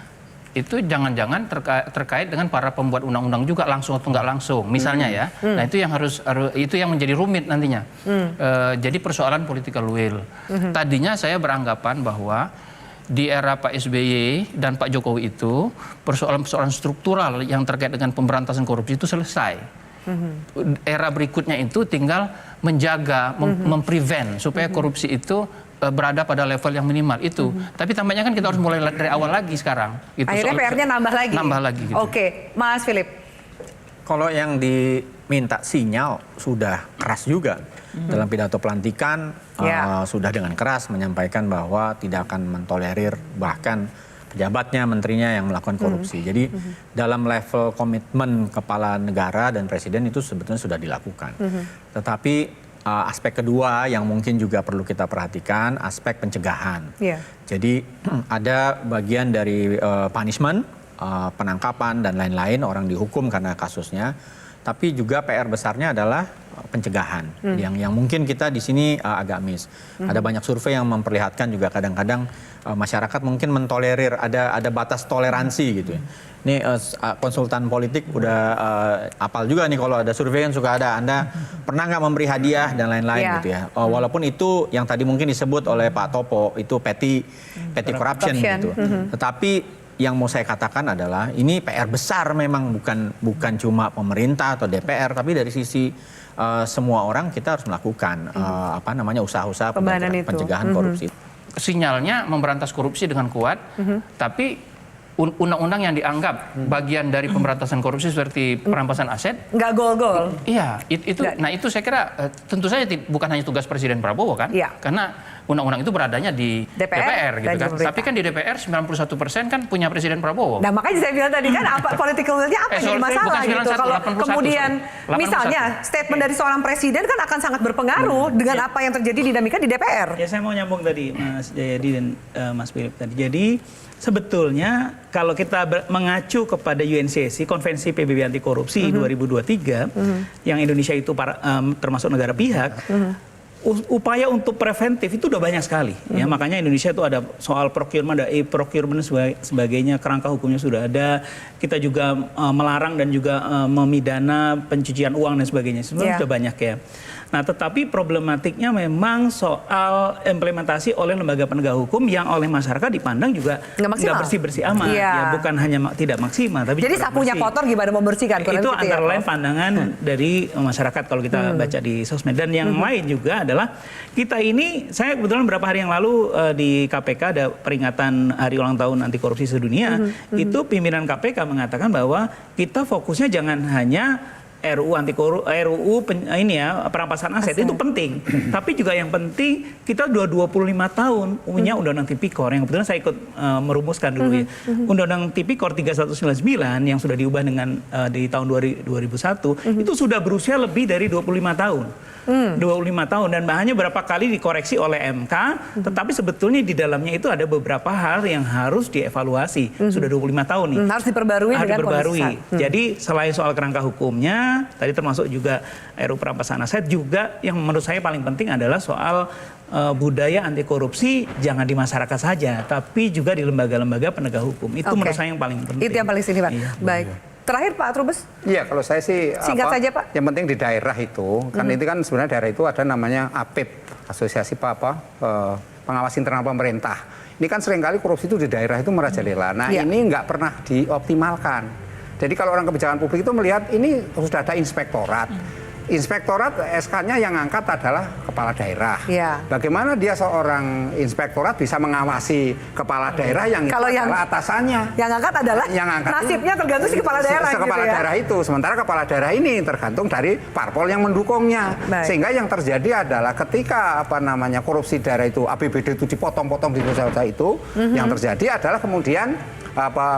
itu jangan-jangan terkait dengan para pembuat undang-undang juga langsung atau nggak langsung. Misalnya ya, nah itu yang itu yang menjadi rumit nantinya. Jadi persoalan political will. Tadinya saya beranggapan bahwa di era Pak SBY dan Pak Jokowi itu persoalan-persoalan struktural yang terkait dengan pemberantasan korupsi itu selesai. Era berikutnya itu tinggal menjaga, memprevent supaya korupsi itu berada pada level yang minimal itu. Tapi tampaknya kan kita harus mulai dari awal lagi sekarang. Gitu. Akhirnya PR-nya nambah lagi. Nambah lagi. Gitu. Oke, Mas Philip. Kalau yang diminta sinyal sudah keras juga. Dalam pidato pelantikan sudah dengan keras menyampaikan bahwa tidak akan mentolerir bahkan pejabatnya, menterinya yang melakukan korupsi. Jadi dalam level komitmen kepala negara dan presiden itu sebetulnya sudah dilakukan. Tetapi aspek kedua yang mungkin juga perlu kita perhatikan, aspek pencegahan. Jadi ada bagian dari punishment, penangkapan dan lain-lain, orang dihukum karena kasusnya. Tapi juga PR besarnya adalah pencegahan yang mungkin kita di sini agak miss. Ada banyak survei yang memperlihatkan juga kadang-kadang masyarakat mungkin mentolerir, ada batas toleransi gitu ya. Ini konsultan politik udah apal juga nih kalau ada survei yang suka ada, Anda pernah nggak memberi hadiah dan lain-lain gitu ya. Walaupun itu yang tadi mungkin disebut oleh Pak Topo itu petty corruption gitu. Tetapi yang mau saya katakan adalah ini PR besar memang bukan cuma pemerintah atau DPR, tapi dari sisi semua orang kita harus melakukan usaha-usaha pencegahan korupsi. Sinyalnya memberantas korupsi dengan kuat, tapi undang-undang yang dianggap bagian dari pemberantasan korupsi seperti perampasan aset nggak gol-gol. Iya, itu saya kira tentu saja bukan hanya tugas Presiden Prabowo kan, karena undang-undang itu beradanya di DPR gitu kan. Tapi kan di DPR 91% kan punya Presiden Prabowo. Nah makanya saya bilang tadi kan apa political will-nya apa yang masalah gitu. Kalau kemudian misalnya statement dari seorang presiden kan akan sangat berpengaruh dengan apa yang terjadi dinamika di DPR. Ya saya mau nyambung tadi Mas Jayadi dan Mas Philip tadi. Jadi sebetulnya kalau kita mengacu kepada UNCC, Konvensi PBB Anti Korupsi 2023, yang Indonesia itu termasuk negara pihak, upaya untuk preventif itu udah banyak sekali. Ya, makanya Indonesia itu ada soal procurement, ada e-procurement sebagainya, kerangka hukumnya sudah ada. Kita juga melarang dan juga memidana pencucian uang dan sebagainya. Sebenarnya sudah banyak ya. Nah, tetapi problematiknya memang soal implementasi oleh lembaga penegak hukum yang oleh masyarakat dipandang juga nggak bersih-bersih amat. Ya, bukan hanya tidak maksimal, tapi jadi sapunya kotor gimana membersihkan? Itu antara lain pandangan dari masyarakat kalau kita baca di sosmed. Dan yang lain juga adalah kita ini, saya kebetulan beberapa hari yang lalu di KPK ada peringatan Hari Ulang Tahun Anti Korupsi Sedunia. Itu pimpinan KPK mengatakan bahwa kita fokusnya jangan hanya perampasan aset itu penting. Tapi juga yang penting kita 25 tahun punya Undang-Undang Tipikor yang kebetulan saya ikut merumuskan dulu ya. Undang-Undang Tipikor 3199 yang sudah diubah dengan di tahun 2001 itu sudah berusia lebih dari 25 tahun. 25 tahun dan hanya berapa kali dikoreksi oleh MK, tetapi sebetulnya di dalamnya itu ada beberapa hal yang harus dievaluasi. Sudah 25 tahun nih. Harus diperbarui dengan kondisi. Jadi selain soal kerangka hukumnya, tadi termasuk juga RUU perampasan aset, juga yang menurut saya paling penting adalah soal budaya anti korupsi jangan di masyarakat saja, tapi juga di lembaga-lembaga penegak hukum. Itu menurut saya yang paling penting. Itu yang paling signifikan. Iya. Baik. Terakhir Pak Trubus. Iya, kalau saya sih singkat saja Pak. Yang penting di daerah itu, kan itu kan sebenarnya daerah itu ada namanya APIP, Asosiasi Pengawas Internal Pemerintah. Ini kan seringkali korupsi itu di daerah itu merajalela. Nah, ini nggak pernah dioptimalkan. Jadi kalau orang kebijakan publik itu melihat ini sudah ada inspektorat. Inspektorat SK-nya yang angkat adalah kepala daerah. Ya. Bagaimana dia seorang inspektorat bisa mengawasi kepala daerah yang Kalau itu yang adalah atasannya? Yang angkat adalah Yang angkat nasibnya tergantung si kepala daerah gitu kepala ya. daerah itu. Sementara kepala daerah ini tergantung dari parpol yang mendukungnya. Baik. Sehingga yang terjadi adalah ketika korupsi daerah itu APBD itu dipotong-potong di desa itu, yang terjadi adalah kemudian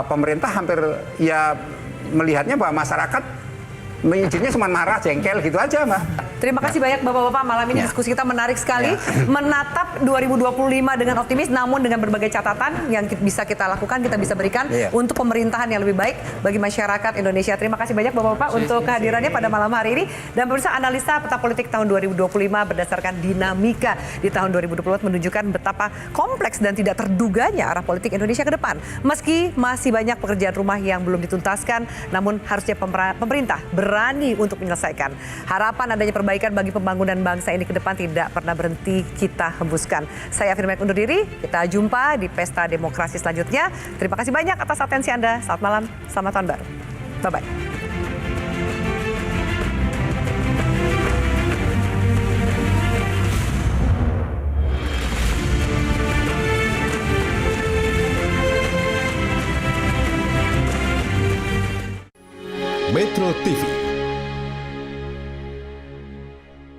pemerintah hampir ya melihatnya bahwa masyarakat izinnya cuma marah, jengkel gitu aja, Mbak. Terima kasih banyak Bapak-Bapak, malam ini diskusi kita menarik sekali. Menatap 2025 dengan optimis, namun dengan berbagai catatan yang bisa kita lakukan, kita bisa berikan untuk pemerintahan yang lebih baik bagi masyarakat Indonesia. Terima kasih banyak Bapak-Bapak untuk kehadirannya pada malam hari ini. Dan pemirsa, analisa peta politik tahun 2025 berdasarkan dinamika di tahun 2024 menunjukkan betapa kompleks dan tidak terduganya arah politik Indonesia ke depan. Meski masih banyak pekerjaan rumah yang belum dituntaskan, namun harusnya pemerintah berani untuk menyelesaikan. Harapan adanya perbaikan bagi pembangunan bangsa ini ke depan tidak pernah berhenti kita hembuskan. Saya Firman undur diri, kita jumpa di Pesta Demokrasi selanjutnya. Terima kasih banyak atas atensi Anda. Selamat malam, selamat tahun baru. Bye-bye. Metro TV,